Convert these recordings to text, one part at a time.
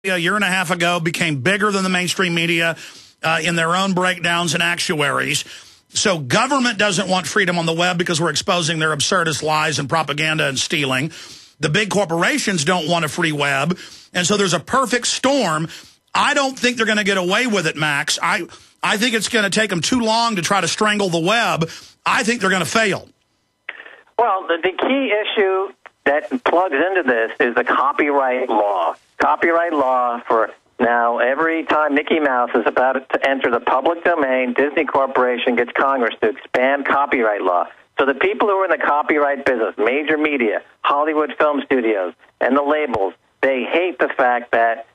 a year and a half ago became bigger than the mainstream media in their own breakdowns and actuaries. So government doesn't want freedom on the web because we're exposing their absurdist lies and propaganda and stealing. The big corporations don't want a free web. And so there's a perfect storm. I don't think they're going to get away with it, Max. I think it's going to take them too long to try to strangle the web. I think they're going to fail. Well, the key issue that plugs into this is the copyright law. Copyright law for now, every time Mickey Mouse is about to enter the public domain, Disney Corporation gets Congress to expand copyright law. So the people who are in the copyright business, major media, Hollywood film studios, and the labels, they hate the fact that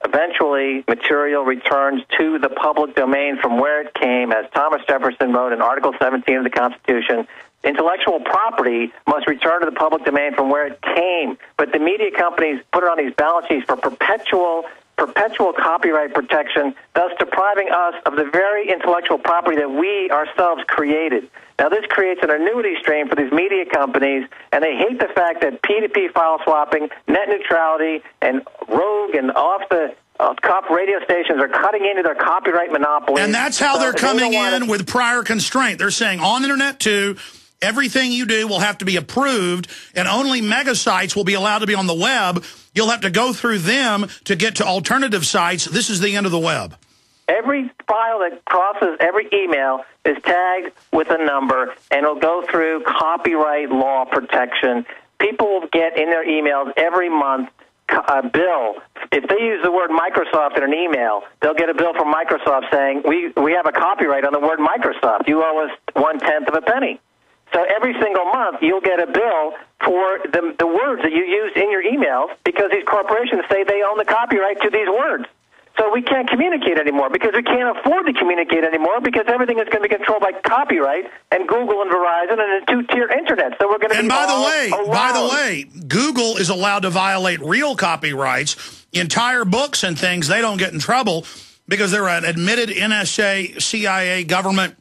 eventually material returns to the public domain from where it came. As Thomas Jefferson wrote in Article 17 of the Constitution, intellectual property must return to the public domain from where it came. But the media companies put it on these balance sheets for perpetual copyright protection, thus depriving us of the very intellectual property that we ourselves created. Now, this creates an annuity stream for these media companies, and they hate the fact that P2P file swapping, net neutrality, and rogue and off-the-cuff radio stations are cutting into their copyright monopoly. And that's how they're coming in with prior constraint. They're saying on Internet, too, everything you do will have to be approved, and only mega sites will be allowed to be on the web. You'll have to go through them to get to alternative sites. This is the end of the web. Every file that crosses every email is tagged with a number, and it'll go through copyright law protection. People will get in their emails every month a bill. If they use the word Microsoft in an email, they'll get a bill from Microsoft saying, we have a copyright on the word Microsoft. You owe us 1/10 of a penny. So every single month, you'll get a bill for the words that you used in your emails because these corporations say they own the copyright to these words. So we can't communicate anymore because we can't afford to communicate anymore because everything is going to be controlled by copyright and Google and Verizon and a two-tier internet. So we're going to be by the way, Google is allowed to violate real copyrights. Entire books and things, they don't get in trouble because they're an admitted NSA, CIA government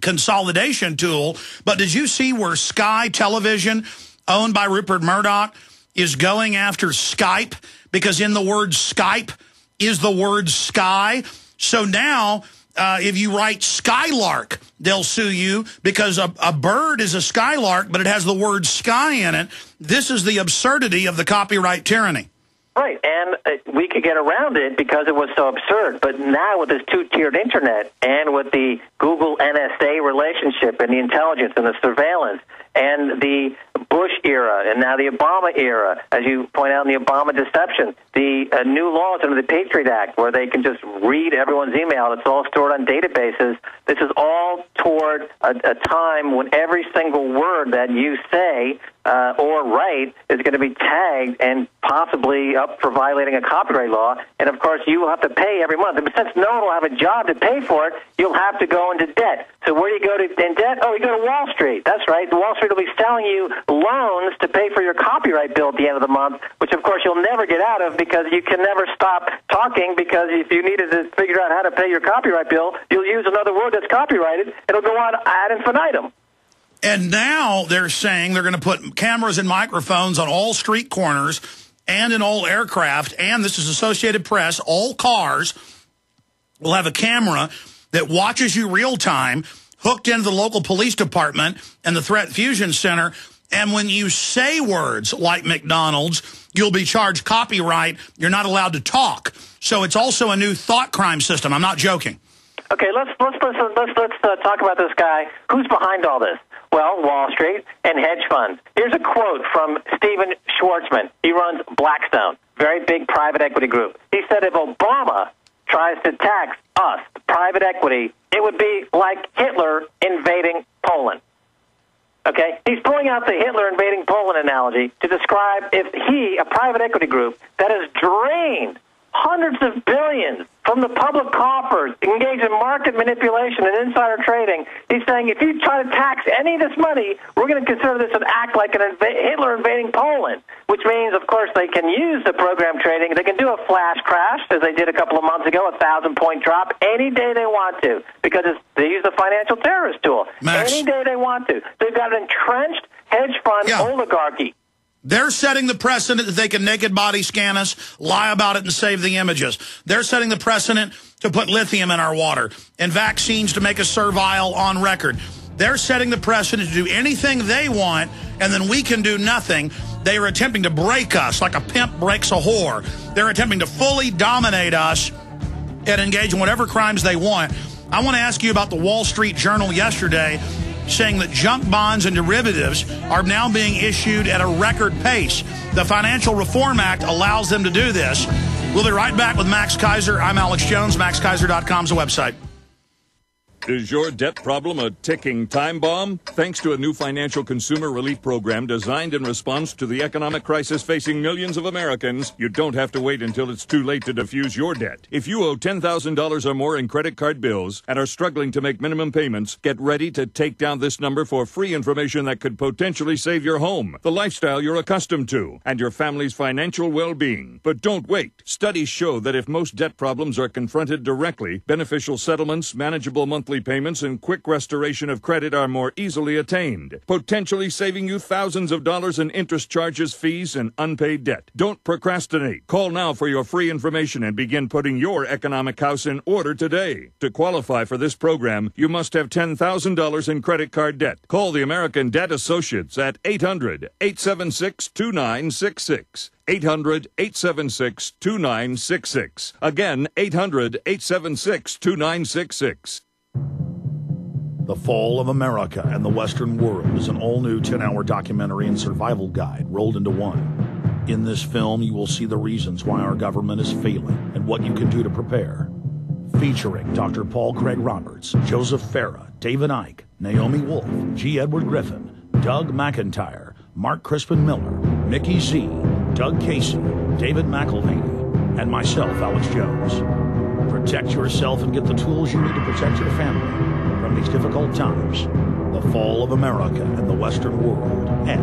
consolidation tool. But did you see where Sky Television, owned by Rupert Murdoch, is going after Skype because in the word Skype is the word sky? So now if you write Skylark, they'll sue you because a bird is a skylark, but it has the word sky in it. This is the absurdity of the copyright tyranny. Right, and we could get around it because it was so absurd. But now with this two-tiered internet and with the Google NSA relationship and the intelligence and the surveillance and the Bush era and now the Obama era, as you point out in the Obama deception, the new laws under the Patriot Act where they can just read everyone's email. It's all stored on databases. This is all toward a time when every single word that you say or write is going to be tagged and possibly up for violating a copyright law. And, of course, you will have to pay every month. And since no one will have a job to pay for it, you'll have to go into debt. So where do you go in debt? Oh, you go to Wall Street. That's right. Wall Street will be selling you loans to pay for your copyright bill at the end of the month, which, of course, you'll never get out of because you can never stop talking because if you needed to figure out how to pay your copyright bill, you'll use another word that's copyrighted. It'll go on ad infinitum. And now they're saying they're going to put cameras and microphones on all street corners and in all aircraft, and this is Associated Press, all cars will have a camera that watches you real time, hooked into the local police department and the Threat Fusion Center. And when you say words like McDonald's, you'll be charged copyright. You're not allowed to talk. So it's also a new thought crime system. I'm not joking. Okay, let's talk about this guy. Who's behind all this? Well, Wall Street and hedge funds. Here's a quote from Steven Schwartzman. He runs Blackstone, very big private equity group. He said if Obama tries to tax us, private equity, it would be like Hitler invading Poland. Okay? He's pulling out the Hitler invading Poland analogy to describe if he, a private equity group that has drained hundreds of billions from the public coffers, engaged in market manipulation and insider trading. He's saying if you try to tax any of this money, we're going to consider this an act like Hitler invading Poland, which means, of course, they can use the program trading. They can do a flash crash, as they did a couple of months ago, 1,000-point drop, any day they want to, because they use the financial terrorist tool. Max, any day they want to. They've got an entrenched hedge fund oligarchy. They're setting the precedent that they can naked body scan us, lie about it, and save the images. They're setting the precedent to put lithium in our water and vaccines to make us servile on record. They're setting the precedent to do anything they want, and then we can do nothing. They are attempting to break us like a pimp breaks a whore. They're attempting to fully dominate us and engage in whatever crimes they want. I want to ask you about the Wall Street Journal yesterday saying that junk bonds and derivatives are now being issued at a record pace. The Financial Reform Act allows them to do this. We'll be right back with Max Keiser. I'm Alex Jones. MaxKeiser.com is the website. Is your debt problem a ticking time bomb? Thanks to a new financial consumer relief program designed in response to the economic crisis facing millions of Americans, you don't have to wait until it's too late to defuse your debt. If you owe $10,000 or more in credit card bills and are struggling to make minimum payments, get ready to take down this number for free information that could potentially save your home, the lifestyle you're accustomed to, and your family's financial well-being. But don't wait. Studies show that if most debt problems are confronted directly, beneficial settlements, manageable monthly payments, and quick restoration of credit are more easily attained, potentially saving you thousands of dollars in interest charges, fees, and unpaid debt. Don't procrastinate. Call now for your free information and begin putting your economic house in order today. To qualify for this program, you must have $10,000 in credit card debt. Call the American Debt Associates at 800-876-2966. 800-876-2966. Again, 800-876-2966. The Fall of America and the Western World is an all-new 10-hour documentary and survival guide rolled into one. In this film, you will see the reasons why our government is failing and what you can do to prepare. Featuring Dr. Paul Craig Roberts, Joseph Farah, David Icke, Naomi Wolf, G. Edward Griffin, Doug McIntyre, Mark Crispin Miller, Mickey Z, Doug Casey, David McElhaney, and myself, Alex Jones. Protect yourself and get the tools you need to protect your family from these difficult times. The Fall of America and the Western World at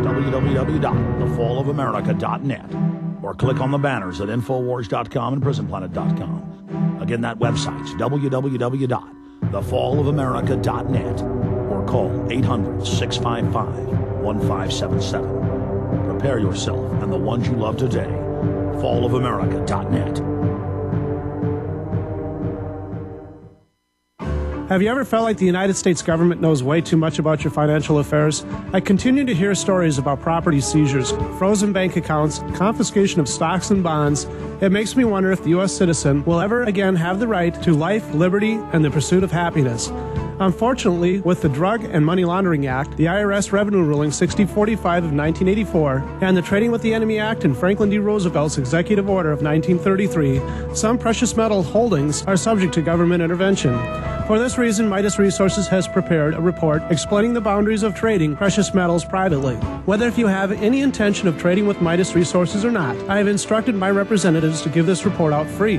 www.thefallofamerica.net or click on the banners at Infowars.com and PrisonPlanet.com. Again, that website's www.thefallofamerica.net or call 800-655-1577. Prepare yourself and the ones you love today. Fallofamerica.net. Have you ever felt like the United States government knows way too much about your financial affairs? I continue to hear stories about property seizures, frozen bank accounts, confiscation of stocks and bonds. It makes me wonder if the U.S. citizen will ever again have the right to life, liberty, and the pursuit of happiness. Unfortunately, with the Drug and Money Laundering Act, the IRS Revenue Ruling 6045 of 1984, and the Trading with the Enemy Act and Franklin D. Roosevelt's Executive Order of 1933, some precious metal holdings are subject to government intervention. For this reason, Midas Resources has prepared a report explaining the boundaries of trading precious metals privately. Whether if you have any intention of trading with Midas Resources or not, I have instructed my representatives to give this report out free.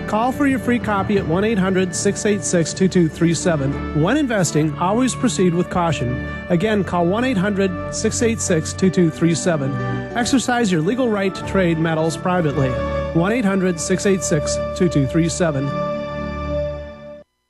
Call for your free copy at 1-800-686-2237. When investing, always proceed with caution. Again, call 1-800-686-2237. Exercise your legal right to trade metals privately. 1-800-686-2237.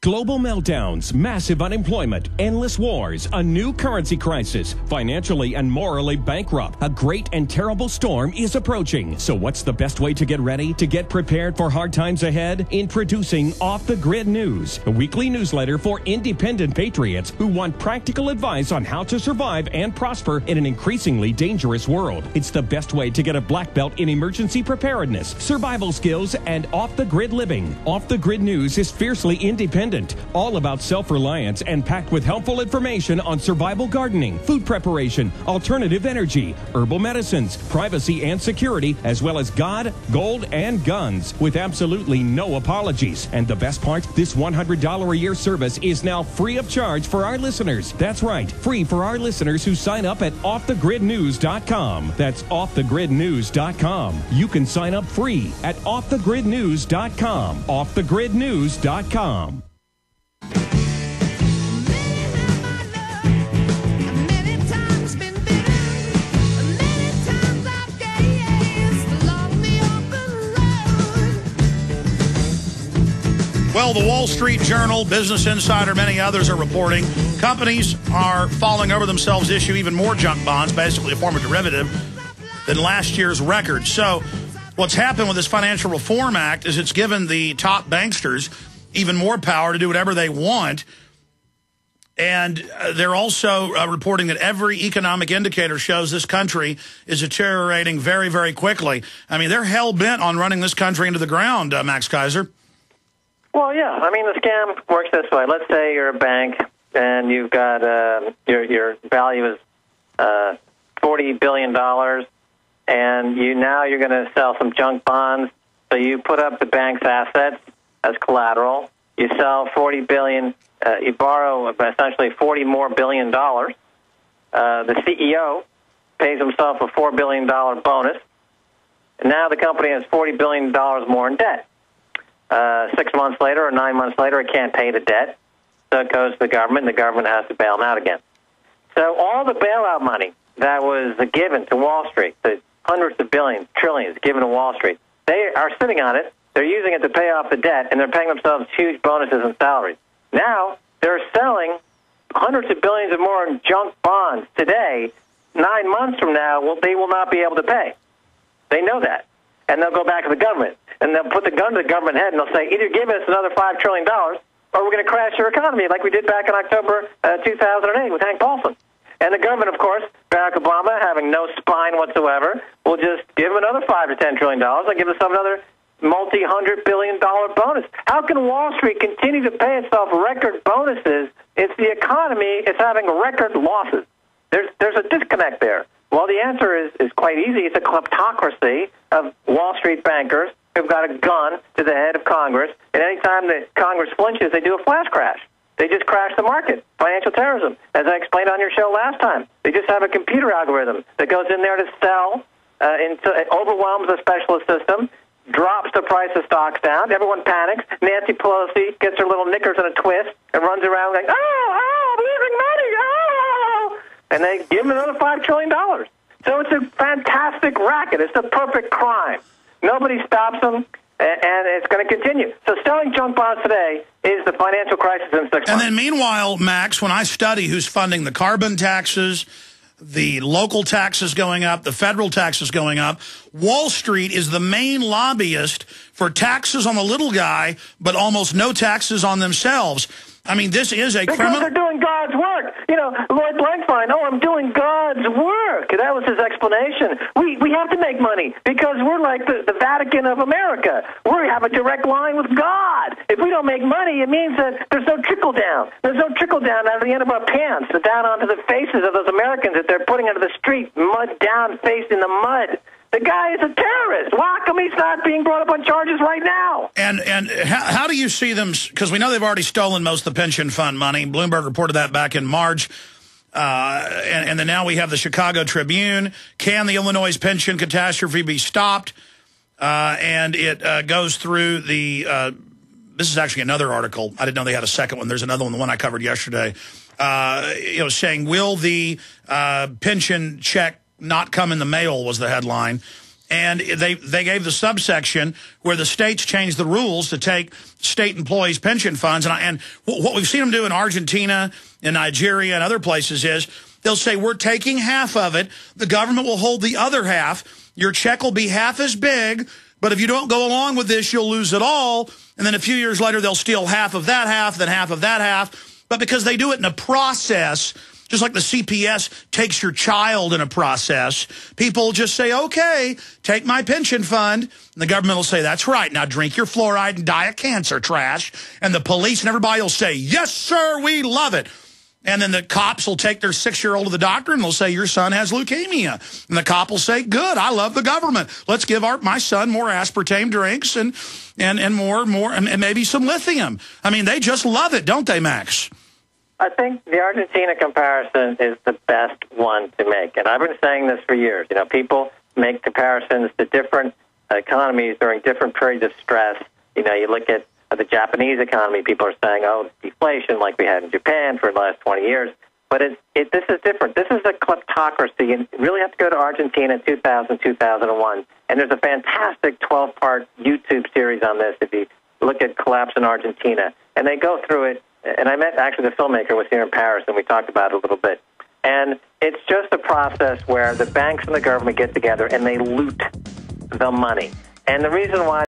Global meltdowns, massive unemployment, endless wars, a new currency crisis, financially and morally bankrupt. A great and terrible storm is approaching. So what's the best way to get ready, to get prepared for hard times ahead? Introducing Off the Grid News, a weekly newsletter for independent patriots who want practical advice on how to survive and prosper in an increasingly dangerous world. It's the best way to get a black belt in emergency preparedness, survival skills, and off-the-grid living. Off the Grid News is fiercely independent, all about self-reliance and packed with helpful information on survival gardening, food preparation, alternative energy, herbal medicines, privacy and security, as well as God, gold, and guns, with absolutely no apologies. And the best part, this $100 a year service is now free of charge for our listeners. That's right, free for our listeners who sign up at offthegridnews.com. That's offthegridnews.com. You can sign up free at offthegridnews.com. offthegridnews.com. Well, the Wall Street Journal, Business Insider, many others are reporting companies are falling over themselves to issue even more junk bonds, basically a form of derivative, than last year's record. So what's happened with this Financial Reform Act is it's given the top banksters even more power to do whatever they want. And they're also reporting that every economic indicator shows this country is deteriorating very, very quickly. I mean, they're hell-bent on running this country into the ground, Max Keiser. Well, yeah. I mean, the scam works this way. Let's say you're a bank and you've got your value is $40 billion, and you're going to sell some junk bonds. So you put up the bank's assets as collateral. You sell $40 billion. You borrow essentially $40 more billion. The CEO pays himself a $4 billion bonus. And now the company has $40 billion more in debt. 6 months later or 9 months later, it can't pay the debt. So it goes to the government, and the government has to bail them out again. So all the bailout money that was given to Wall Street, the hundreds of billions, trillions given to Wall Street, they are sitting on it. They're using it to pay off the debt, and they're paying themselves huge bonuses and salaries. Now they're selling hundreds of billions or more in junk bonds today. 9 months from now, they will not be able to pay. They know that. And they'll go back to the government, and they'll put the gun to the government head, and they'll say, either give us another $5 trillion, or we're going to crash your economy like we did back in October 2008 with Hank Paulson. And the government, of course, Barack Obama, having no spine whatsoever, will just give them another $5 to $10 trillion. They'll give us another multi-$100 billion bonus. How can Wall Street continue to pay itself record bonuses if the economy is having record losses? There's a disconnect there. Well, the answer is quite easy. It's a kleptocracy of Wall Street bankers who've got a gun to the head of Congress, and any time that Congress flinches, they do a flash crash. They just crash the market. Financial terrorism, as I explained on your show last time. They just have a computer algorithm that goes in there to sell, it overwhelms the specialist system, drops the price of stocks down. Everyone panics. Nancy Pelosi gets her little knickers in a twist and runs around like, I'm losing money, and they give them another $5 trillion. So it's a fantastic racket. It's the perfect crime. Nobody stops them, and it's going to continue. So selling junk bonds today is the financial crisis in 6 months. And then meanwhile, Max, when I study who's funding the carbon taxes, the local taxes going up, the federal taxes going up, Wall Street is the main lobbyist for taxes on the little guy, but almost no taxes on themselves. I mean, this is a criminal... Because they're doing God's work. You know, Lloyd Blankfein, I'm doing God's work. That was his explanation. We have to make money because we're like the Vatican of America. We have a direct line with God. If we don't make money, it means that there's no trickle down. There's no trickle down out of the end of our pants, down onto the faces of those Americans that they're putting onto the street, mud down, face in the mud. The guy is a terrorist. Why come he's not being brought up on charges right now? And how do you see them? Because we know they've already stolen most of the pension fund money. Bloomberg reported that back in March. And then now we have the Chicago Tribune. Can the Illinois pension catastrophe be stopped? And it goes through the... this is actually another article. I didn't know they had a second one. There's another one, the one I covered yesterday. Saying, will the pension check not come in the mail was the headline. And they gave the subsection where the states changed the rules to take state employees' pension funds. And what we've seen them do in Argentina, in Nigeria, and other places is they'll say, we're taking half of it. The government will hold the other half. Your check will be half as big. But if you don't go along with this, you'll lose it all. And then a few years later, they'll steal half of that half, then half of that half. But because they do it in a process... Just like the CPS takes your child in a process, people just say, okay, take my pension fund. And the government will say, that's right, now drink your fluoride and die of cancer, trash. And the police and everybody will say, yes, sir, we love it. And then the cops will take their 6-year-old to the doctor and they'll say, your son has leukemia. And the cop will say, good, I love the government. Let's give my son more aspartame drinks and more, and maybe some lithium. I mean, they just love it, don't they, Max? I think the Argentina comparison is the best one to make. And I've been saying this for years. You know, people make comparisons to different economies during different periods of stress. You know, you look at the Japanese economy, people are saying, it's deflation like we had in Japan for the last 20 years. But this is different. This is a kleptocracy. And you really have to go to Argentina 2000, 2001. And there's a fantastic 12-part YouTube series on this if you look at collapse in Argentina. And they go through it, and I met, actually, the filmmaker was here in Paris, and we talked about it a little bit. And it's just a process where the banks and the government get together and they loot the money. And the reason why